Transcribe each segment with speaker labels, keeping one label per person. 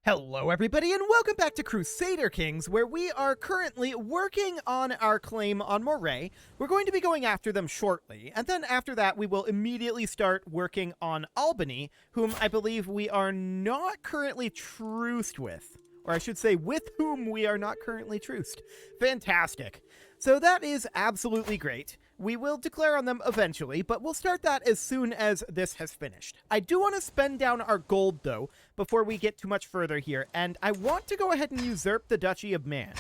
Speaker 1: Hello everybody and welcome back to Crusader Kings, where we are currently working on our claim on Moray. We're going to be going after them shortly, and then after that we will immediately start working on Albany, whom I believe we are not currently truced with. Or I should say, with whom we are not currently truced. Fantastic. So that is absolutely great. We will declare on them eventually, but we'll start that as soon as this has finished. I do want to spend down our gold, though, before we get too much further here, and I want to go ahead and usurp the Duchy of Man.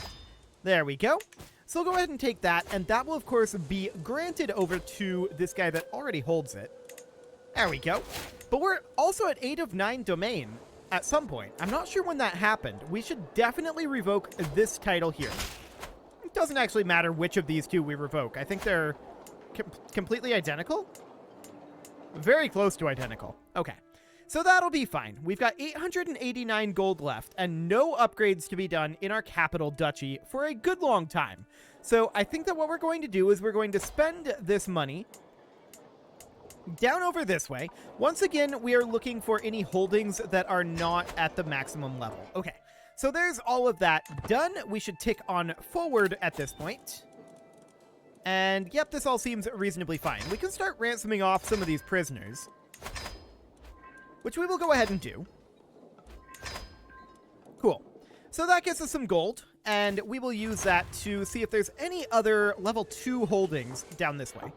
Speaker 1: There we go. So we'll go ahead and take that, and that will, of course, be granted over to this guy that already holds it. There we go. But we're also at 8 of 9 domain at some point. I'm not sure when that happened. We should definitely revoke this title here. It doesn't actually matter which of these two we revoke. I think they're completely identical? Very close to identical. Okay. So that'll be fine. We've got 889 gold left and no upgrades to be done in our capital duchy for a good long time. So I think that what we're going to do is we're going to spend this money down over this way. Once again, we are looking for any holdings that are not at the maximum level. Okay. So there's all of that done. We should tick on forward at this point. And yep, this all seems reasonably fine. We can start ransoming off some of these prisoners, which we will go ahead and do. Cool. So that gets us some gold, and we will use that to see if there's any other level 2 holdings down this way.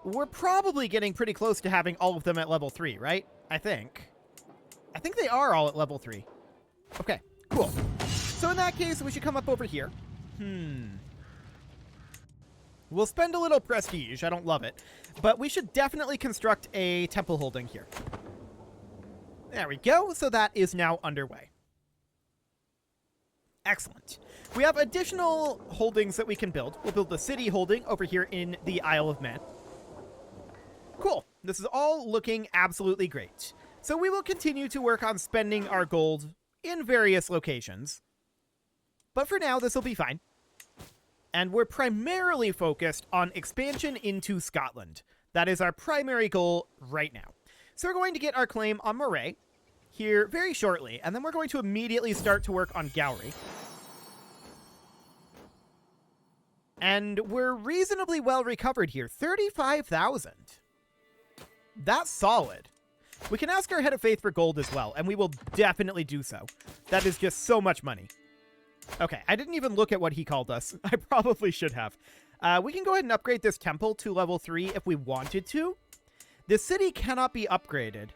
Speaker 1: We're probably getting pretty close to having all of them at level 3, right? I think they are all at level 3. Okay, cool. So in that case, we should come up over here. We'll spend a little prestige. I don't love it. But we should definitely construct a temple holding here. There we go. So that is now underway. Excellent. We have additional holdings that we can build. We'll build the city holding over here in the Isle of Man. Cool. This is all looking absolutely great. So we will continue to work on spending our gold in various locations. But for now, this will be fine. And we're primarily focused on expansion into Scotland. That is our primary goal right now. So we're going to get our claim on Moray here very shortly, and then we're going to immediately start to work on Gowrie. And we're reasonably well recovered here. 35,000. That's solid. We can ask our Head of Faith for gold as well, and we will definitely do so. That is just so much money. Okay, I didn't even look at what he called us. I probably should have. We can go ahead and upgrade this temple to level 3 if we wanted to. This city cannot be upgraded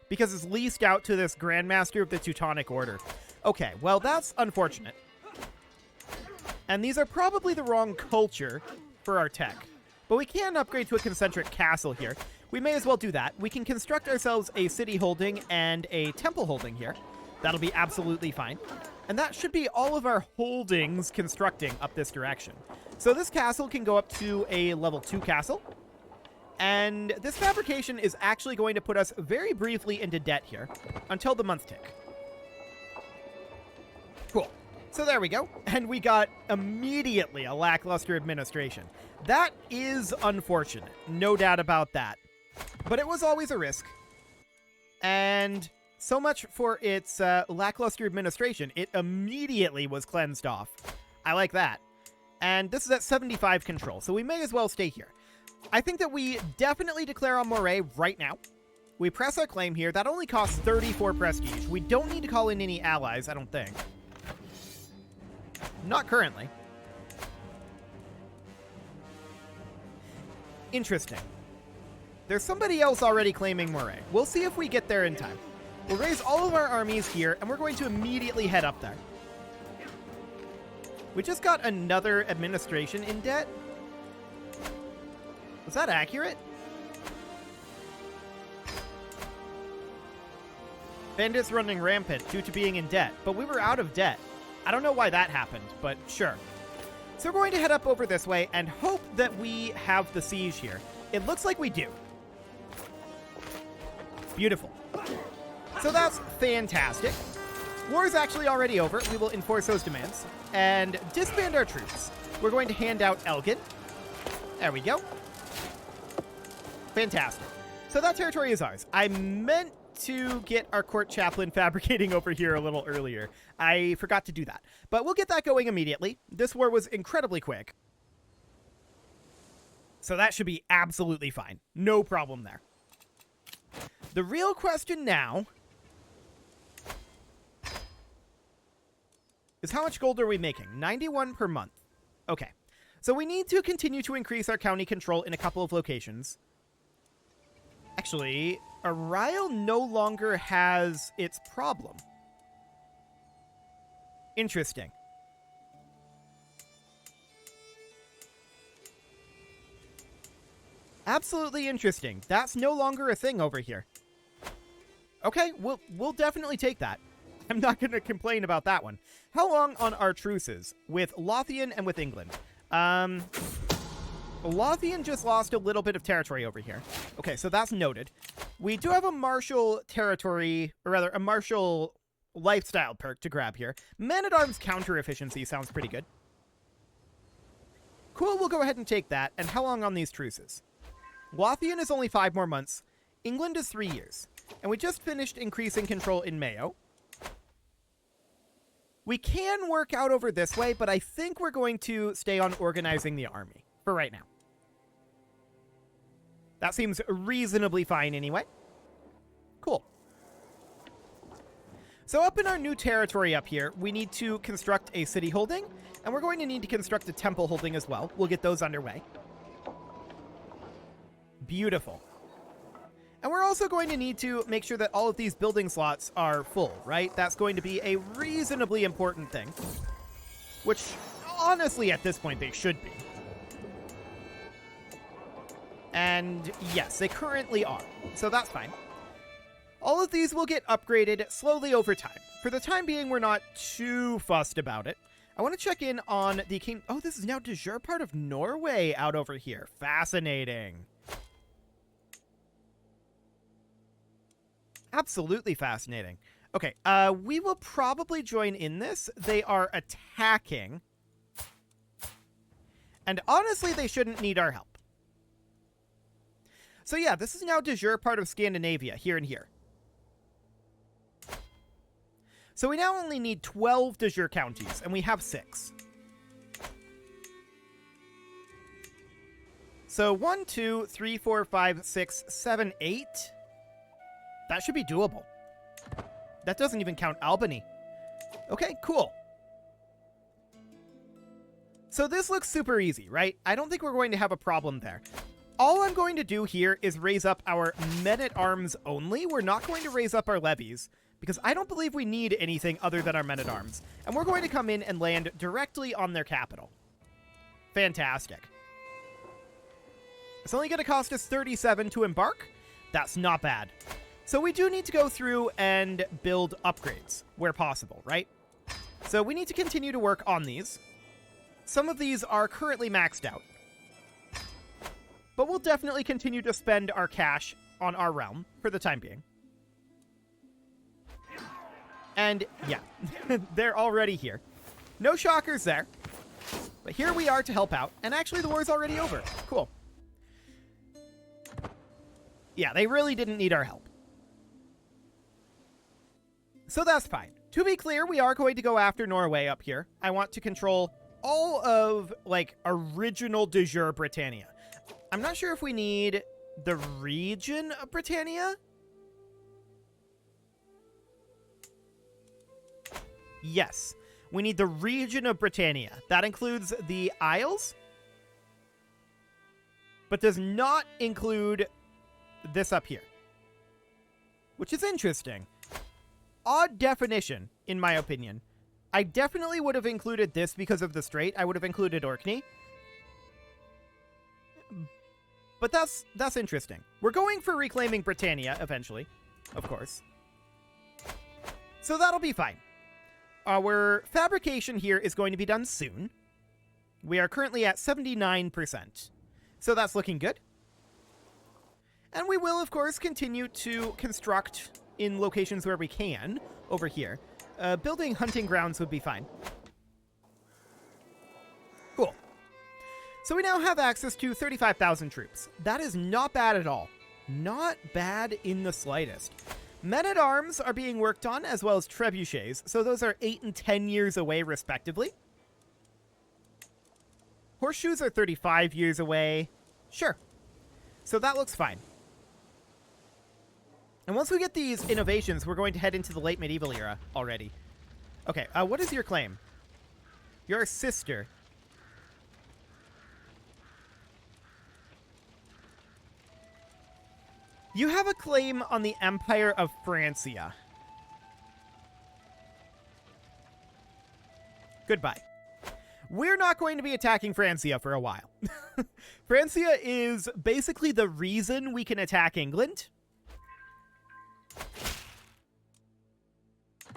Speaker 1: because it's leased out to this Grandmaster of the Teutonic Order. Okay, well, that's unfortunate. And these are probably the wrong culture for our tech. But we can upgrade to a concentric castle here. We may as well do that. We can construct ourselves a city holding and a temple holding here. That'll be absolutely fine. And that should be all of our holdings constructing up this direction. So this castle can go up to a level 2 castle. And this fabrication is actually going to put us very briefly into debt here until the month tick. Cool. So there we go. And we got immediately a lackluster administration. That is unfortunate. No doubt about that. But it was always a risk. And so much for its lackluster administration. It immediately was cleansed off. I like that. And this is at 75 control, so we may as well stay here. I think that we definitely declare on Moray right now. We press our claim here. That only costs 34 prestige. We don't need to call in any allies, I don't think. Not currently. Interesting. There's somebody else already claiming Moray. We'll see if we get there in time. We'll raise all of our armies here, and we're going to immediately head up there. We just got another administration in debt. Was that accurate? Bandits running rampant due to being in debt, but we were out of debt. I don't know why that happened, but sure. So we're going to head up over this way and hope that we have the siege here. It looks like we do. Beautiful. So that's fantastic. War is actually already over. We will enforce those demands and disband our troops. We're going to hand out Elgin. There we go. Fantastic. So that territory is ours. I meant to get our court chaplain fabricating over here a little earlier. I forgot to do that. But we'll get that going immediately. This war was incredibly quick. So that should be absolutely fine. No problem there. The real question now is how much gold are we making? 91 per month. Okay. So we need to continue to increase our county control in a couple of locations. Actually, Ariel no longer has its problem. Interesting. Absolutely interesting. That's no longer a thing over here. Okay, we'll definitely take that. I'm not going to complain about that one. How long on our truces with Lothian and with England? Lothian just lost a little bit of territory over here. Okay, so that's noted. We do have a martial territory, or rather, a martial lifestyle perk to grab here. Man-at-Arms counter efficiency sounds pretty good. Cool, we'll go ahead and take that. And how long on these truces? Lothian is only 5 more months. England is 3 years. And we just finished increasing control in Mayo. We can work out over this way, but I think we're going to stay on organizing the army for right now. That seems reasonably fine anyway. Cool. So up in our new territory up here, we need to construct a city holding, and we're going to need to construct a temple holding as well. We'll get those underway. Beautiful. And we're also going to need to make sure that all of these building slots are full, right? That's going to be a reasonably important thing. Which, honestly, at this point, they should be. And yes, they currently are. So that's fine. All of these will get upgraded slowly over time. For the time being, we're not too fussed about it. I want to check in on the king. Oh, this is now de jure part of Norway out over here. Fascinating. Absolutely fascinating. Okay, we will probably join in this. They are attacking. And honestly, they shouldn't need our help. So yeah, this is now de jure part of Scandinavia, here and here. So we now only need 12 de jure counties, and we have 6. So 1, 2, 3, 4, 5, 6, 7, 8. That should be doable. That doesn't even count Albany. Okay, cool. So this looks super easy, right? I don't think we're going to have a problem there. All I'm going to do here is raise up our men-at-arms only. We're not going to raise up our levies, because I don't believe we need anything other than our men-at-arms. And we're going to come in and land directly on their capital. Fantastic. It's only going to cost us 37 to embark. That's not bad. So we do need to go through and build upgrades where possible, right? So we need to continue to work on these. Some of these are currently maxed out. But we'll definitely continue to spend our cash on our realm for the time being. And yeah, they're already here. No shockers there. But here we are to help out. And actually the war's already over. Cool. Yeah, they really didn't need our help. So that's fine. To be clear, we are going to go after Norway up here. I want to control all of, like, original de jure Britannia. I'm not sure if we need the region of Britannia. Yes, we need the region of Britannia. That includes the Isles, but does not include this up here, which is interesting. Odd definition, in my opinion. I definitely would have included this because of the strait. I would have included Orkney. But that's interesting. We're going for reclaiming Britannia eventually, of course. So that'll be fine. Our fabrication here is going to be done soon. We are currently at 79%. So that's looking good. And we will, of course, continue to construct in locations where we can over here. Building hunting grounds would be fine. Cool. So we now have access to 35,000 troops. That is not bad at all. Not bad in the slightest. Men-at-Arms are being worked on, as well as trebuchets, so those are 8 and 10 years away, respectively. Horseshoes are 35 years away. Sure. So that looks fine. And once we get these innovations, we're going to head into the late medieval era already. Okay, what is your claim? You're a sister. You have a claim on the Empire of Francia. Goodbye. We're not going to be attacking Francia for a while. Francia is basically the reason we can attack England.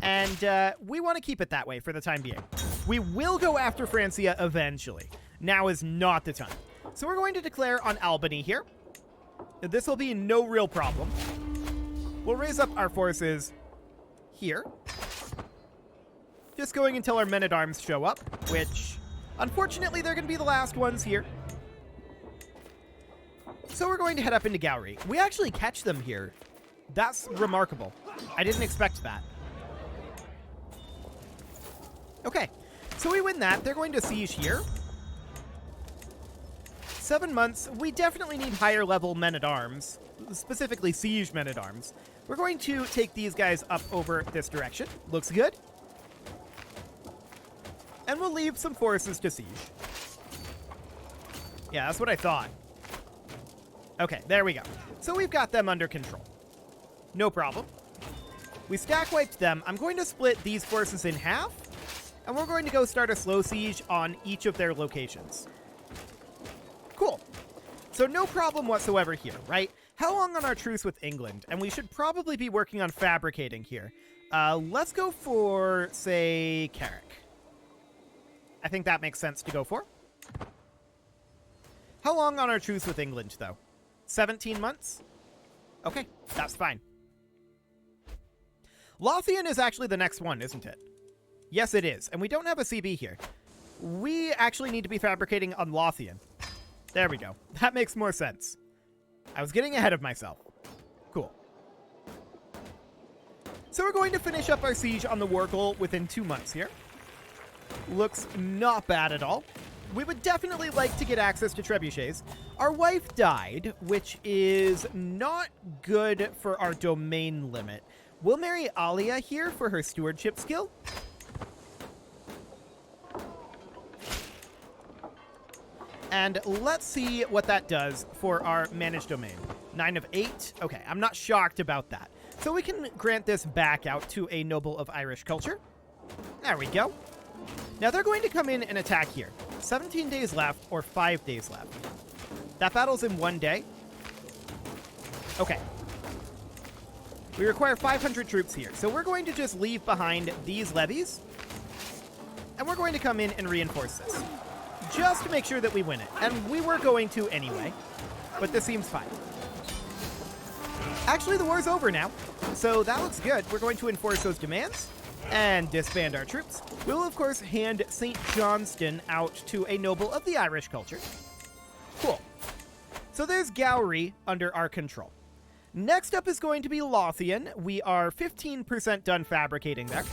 Speaker 1: And we want to keep it that way for the time being. We will go after Francia eventually. Now is not the time. So we're going to declare on Albany here. This will be no real problem. We'll raise up our forces here. Just going until our men-at-arms show up, which, unfortunately, they're going to be the last ones here. So we're going to head up into Gowrie. We actually catch them here. That's remarkable. I didn't expect that. Okay, so we win that. They're going to siege here. 7 months. We definitely need higher level men-at-arms, specifically siege men-at-arms. We're going to take these guys up over this direction. Looks good. And we'll leave some forces to siege. Yeah, that's what I thought. Okay, there we go. So we've got them under control. No problem. We stack wiped them. I'm going to split these forces in half, and we're going to go start a slow siege on each of their locations. Cool. So no problem whatsoever here, right? How long on our truce with England? And we should probably be working on fabricating here. Let's go for, say, Carrick. I think that makes sense to go for. How long on our truce with England, though? 17 months? Okay, that's fine. Lothian is actually the next one, isn't it? Yes, it is. And we don't have a CB here. We actually need to be fabricating on Lothian. There we go. That makes more sense. I was getting ahead of myself. Cool. So we're going to finish up our siege on the war goal within 2 months here. Looks not bad at all. We would definitely like to get access to trebuchets. Our wife died, which is not good for our domain limit. We'll marry Alia here for her stewardship skill. And let's see what that does for our managed domain. 9 of 8. Okay, I'm not shocked about that. So we can grant this back out to a noble of Irish culture. There we go. Now they're going to come in and attack here. 17 days left or 5 days left. That battle's in 1 day. Okay. We require 500 troops here. So we're going to just leave behind these levies. And we're going to come in and reinforce this. Just to make sure that we win it. And we were going to anyway. But this seems fine. Actually, the war's over now. So that looks good. We're going to enforce those demands and disband our troops. We'll, of course, hand St. Johnston out to a noble of the Irish culture. Cool. So there's Gowrie under our control. Next up is going to be Lothian. We are 15% done fabricating there.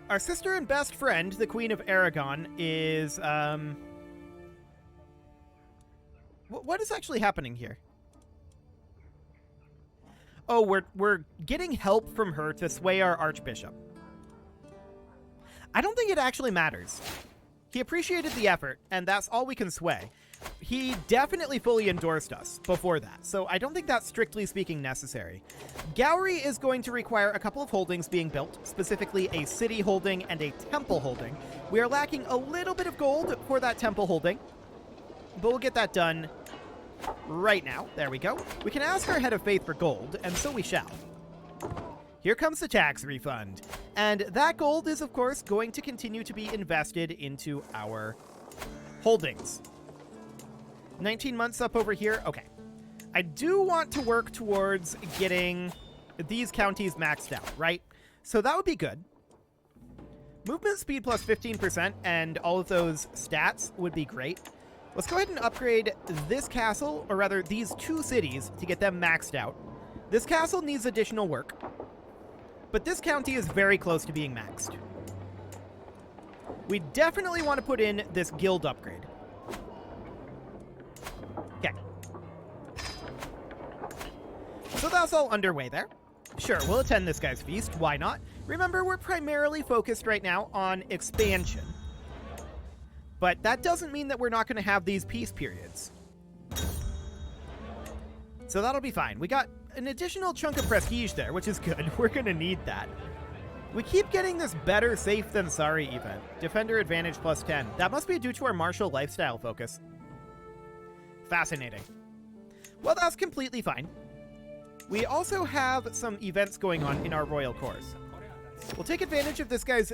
Speaker 1: Our sister and best friend, the Queen of Aragon, is, what is actually happening here? Oh, we're getting help from her to sway our Archbishop. I don't think it actually matters. He appreciated the effort, and that's all we can sway. He definitely fully endorsed us before that, so I don't think that's strictly speaking necessary. Gowrie is going to require a couple of holdings being built, specifically a city holding and a temple holding. We are lacking a little bit of gold for that temple holding, but we'll get that done right now. There we go. We can ask our head of faith for gold, and so we shall. Here comes the tax refund. And that gold is, of course, going to continue to be invested into our holdings. 19 months up over here. Okay. I do want to work towards getting these counties maxed out, right? So that would be good. Movement speed plus 15% and all of those stats would be great. Let's go ahead and upgrade this castle, or rather these 2 cities, to get them maxed out. This castle needs additional work, but this county is very close to being maxed. We definitely want to put in this guild upgrade. Okay. So that's all underway there. Sure, we'll attend this guy's feast. Why not? Remember, we're primarily focused right now on expansion. But that doesn't mean that we're not going to have these peace periods. So that'll be fine. We got an additional chunk of prestige there, which is good. We're going to need that. We keep getting this better safe than sorry event. Defender advantage plus 10. That must be due to our martial lifestyle focus. Fascinating. Well, that's completely fine. We also have some events going on in our royal course. We'll take advantage of this guy's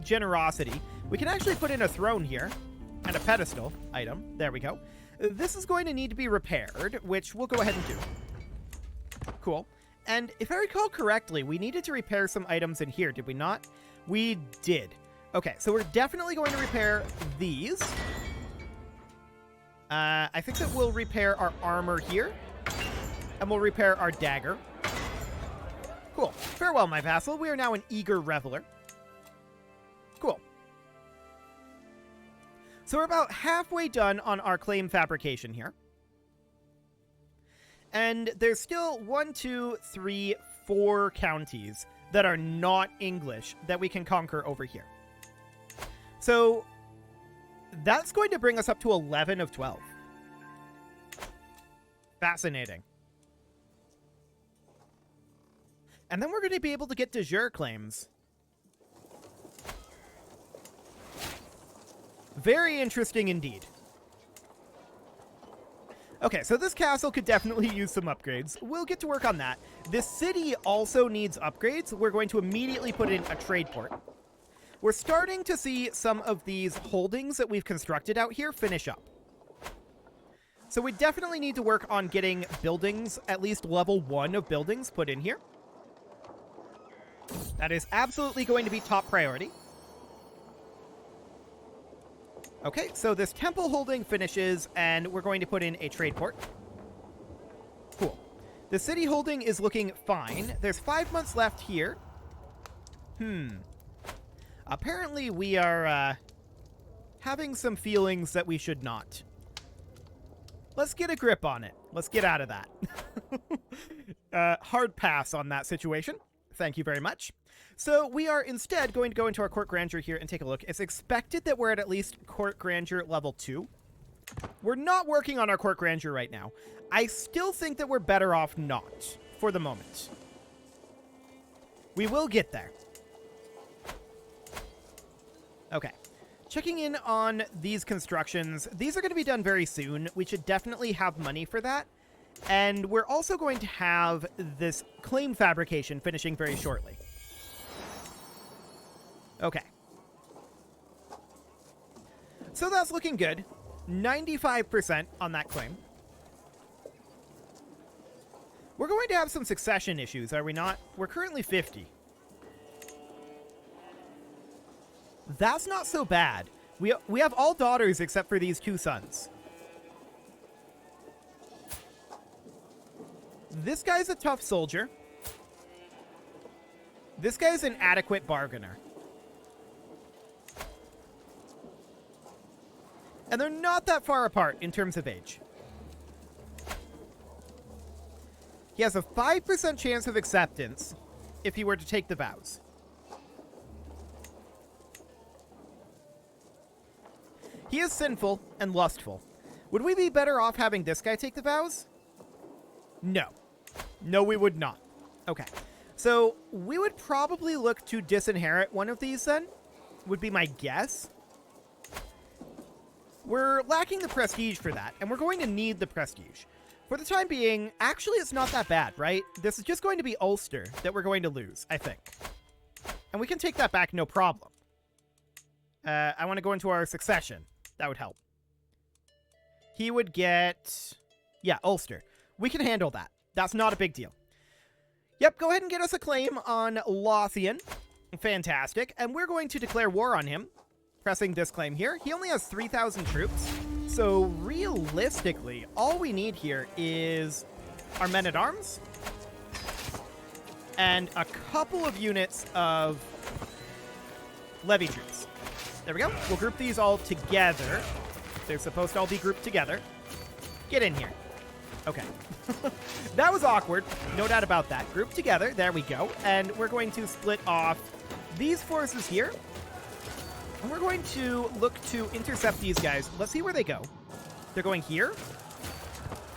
Speaker 1: generosity. We can actually put in a throne here and a pedestal item. There we go. This is going to need to be repaired, which we'll go ahead and do. Cool. And if I recall correctly, we needed to repair some items in here, did we not? We did. Okay, so we're definitely going to repair these. I think that we'll repair our armor here. And we'll repair our dagger. Cool. Farewell, my vassal. We are now an eager reveler. Cool. So we're about halfway done on our claim fabrication here. And there's still 1, 2, 3, 4 counties that are not English that we can conquer over here. So that's going to bring us up to 11 of 12. Fascinating. And then we're going to be able to get de jure claims. Very interesting indeed. Okay, so this castle could definitely use some upgrades. We'll get to work on that. This city also needs upgrades. We're going to immediately put in a trade port. We're starting to see some of these holdings that we've constructed out here finish up. So we definitely need to work on getting buildings, at least level 1 of buildings, put in here. That is absolutely going to be top priority. Okay, so this temple holding finishes, and we're going to put in a trade port. Cool. The city holding is looking fine. There's 5 months left here. Apparently we are having some feelings that we should not. Let's get a grip on it. Let's get out of that. Hard pass on that situation. Thank you very much. So we are instead going to go into our court grandeur here and take a look. It's expected that we're at least court grandeur level 2. We're not working on our court grandeur right now. I still think that we're better off not for the moment. We will get there. Okay. Checking in on these constructions. These are going to be done very soon. We should definitely have money for that. And we're also going to have this claim fabrication finishing very shortly. Okay. So that's looking good. 95% on that claim. We're going to have some succession issues, are we not? We're currently 50. That's not so bad. We have all daughters except for these 2 sons. This guy's a tough soldier. This guy's an adequate bargainer. And they're not that far apart in terms of age. He has a 5% chance of acceptance if he were to take the vows. He is sinful and lustful. Would we be better off having this guy take the vows? No. No, we would not. Okay. So we would probably look to disinherit one of these then, would be my guess. We're lacking the prestige for that, and we're going to need the prestige. For the time being, actually it's not that bad, right? This is just going to be Ulster that we're going to lose, I think. And we can take that back no problem. I want to go into our succession. That would help. He would get... yeah, Ulster. We can handle that. That's not a big deal. Yep, go ahead and get us a claim on Lothian. Fantastic. And we're going to declare war on him. Pressing this claim here. He only has 3,000 troops. So realistically, all we need here is our men-at-arms, and a couple of units of levy troops. There we go. We'll group these all together. They're supposed to all be grouped together. Get in here. Okay. That was awkward. No doubt about that. Group together. There we go. And we're going to split off these forces here. And we're going to look to intercept these guys. Let's see where they go. They're going here.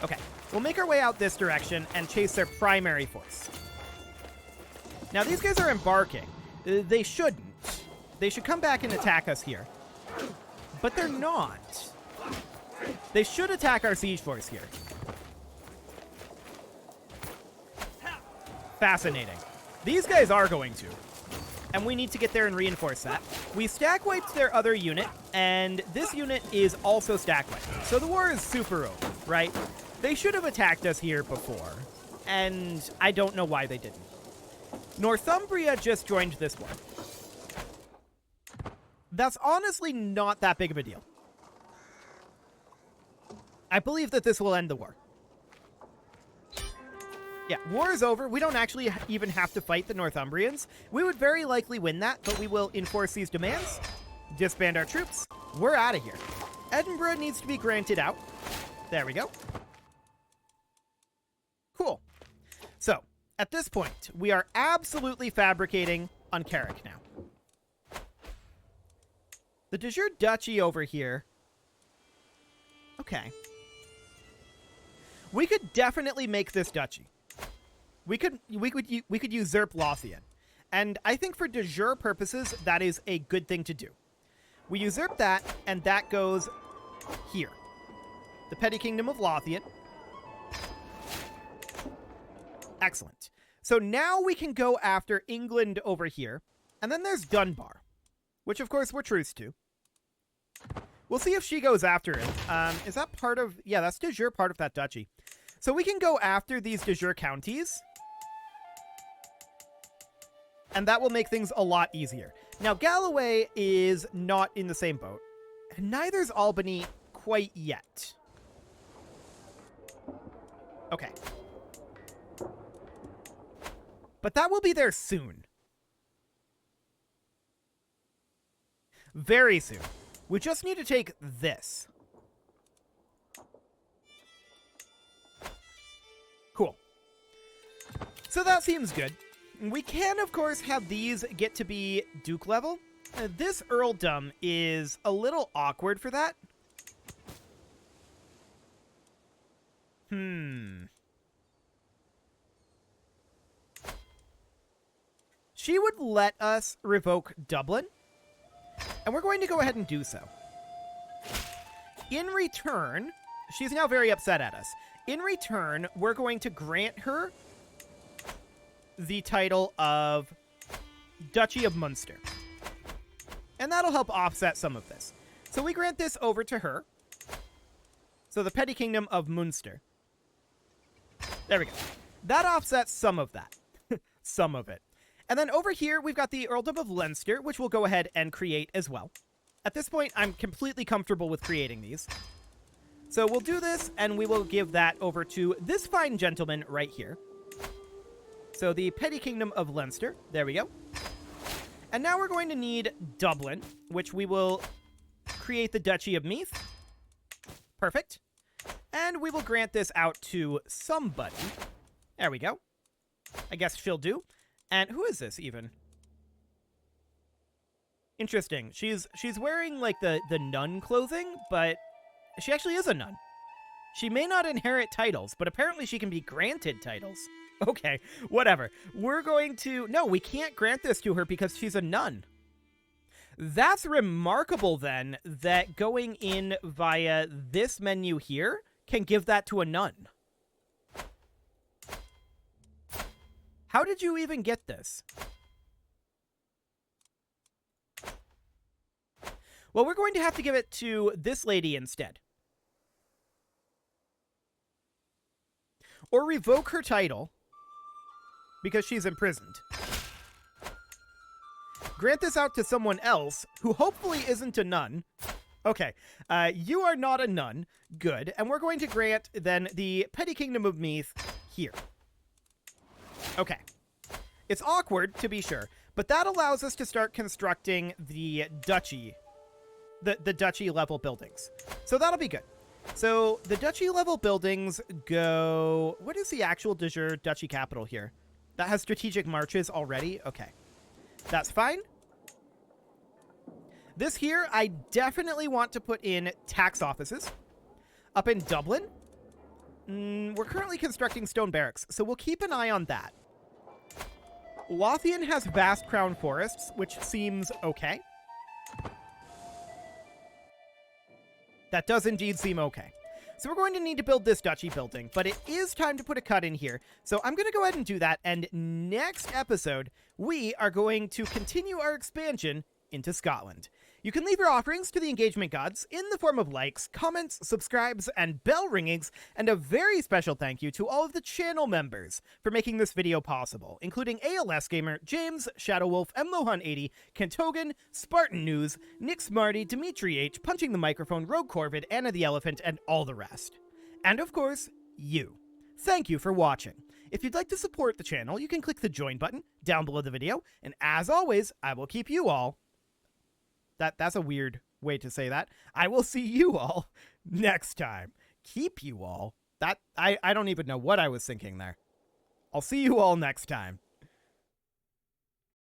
Speaker 1: Okay. We'll make our way out this direction and chase their primary force. Now, these guys are embarking. They shouldn't. They should come back and attack us here. But they're not. They should attack our siege force here. Fascinating. These guys are going to. And we need to get there and reinforce that. We stack wiped their other unit, and this unit is also stack wiped. So the war is super over, right? They should have attacked us here before, and I don't know why they didn't. Northumbria just joined this war. That's honestly not that big of a deal. I believe that this will end the war. Yeah, war is over. We don't actually even have to fight the Northumbrians. We would very likely win that, but we will enforce these demands, disband our troops. We're out of here. Edinburgh needs to be granted out. There we go. Cool. So, at this point, we are absolutely fabricating on Carrick now. The de jure duchy over here. Okay. We could definitely make this duchy. We could usurp Lothian. And I think for de jure purposes, that is a good thing to do. We usurp that, and that goes here. The petty kingdom of Lothian. Excellent. So now we can go after England over here. And then there's Dunbar, which of course we're truce to. We'll see if she goes after it. Is that part of... Yeah, that's de jure part of that duchy. So we can go after these de jure counties. And that will make things a lot easier. Now, Galloway is not in the same boat. And neither's Albany quite yet. Okay. But that will be there soon. Very soon. We just need to take this. Cool. So that seems good. We can, of course, have these get to be Duke level. This earldom is a little awkward for that. She would let us revoke Dublin, and we're going to go ahead and do so. In return, she's now very upset at us. In return, we're going to grant her the title of Duchy of Munster. And that'll help offset some of this. So we grant this over to her. So the petty kingdom of Munster. There we go. That offsets some of that. Some of it. And then over here, we've got the Earldom of Leinster, which we'll go ahead and create as well. At this point, I'm completely comfortable with creating these. So we'll do this, and we will give that over to this fine gentleman right here. So the petty kingdom of Leinster. There we go. And now we're going to need Dublin, which we will create the Duchy of Meath. Perfect. And we will grant this out to somebody. There we go. I guess she'll do. And who is this even? Interesting. She's wearing like the nun clothing, but she actually is a nun. She may not inherit titles, but apparently she can be granted titles. Okay, whatever. We're going to... No, we can't grant this to her because she's a nun. That's remarkable, then, that going in via this menu here can give that to a nun. How did you even get this? Well, we're going to have to give it to this lady instead. Or revoke her title because she's imprisoned. Grant this out to someone else who hopefully isn't a nun. Okay, you are not a nun. Good. And we're going to grant then the Petty Kingdom of Meath here. Okay. It's awkward, to be sure, but that allows us to start constructing the duchy, the duchy level buildings. So that'll be good. So the duchy level buildings go... What is the actual de jure duchy capital here? That has strategic marches already? Okay. That's fine. This here, I definitely want to put in tax offices. Up in Dublin, we're currently constructing stone barracks, so we'll keep an eye on that. Lothian has vast crown forests, which seems okay. That does indeed seem okay. So we're going to need to build this duchy building, but it is time to put a cut in here. So I'm going to go ahead and do that, and next episode, we are going to continue our expansion into Scotland. You can leave your offerings to the engagement gods in the form of likes, comments, subscribes, and bell ringings, and a very special thank you to all of the channel members for making this video possible, including ALS Gamer, James, Shadow Wolf, MLohan80, Kentogan, Spartan News, Nick Smarty, Dimitri H, Punching the Microphone, Rogue Corvid, Anna the Elephant, and all the rest. And of course, you. Thank you for watching. If you'd like to support the channel, you can click the join button down below the video, and as always, I will keep you all... That's a weird way to say that. I will see you all next time. Keep you all. I don't even know what I was thinking there. I'll see you all next time.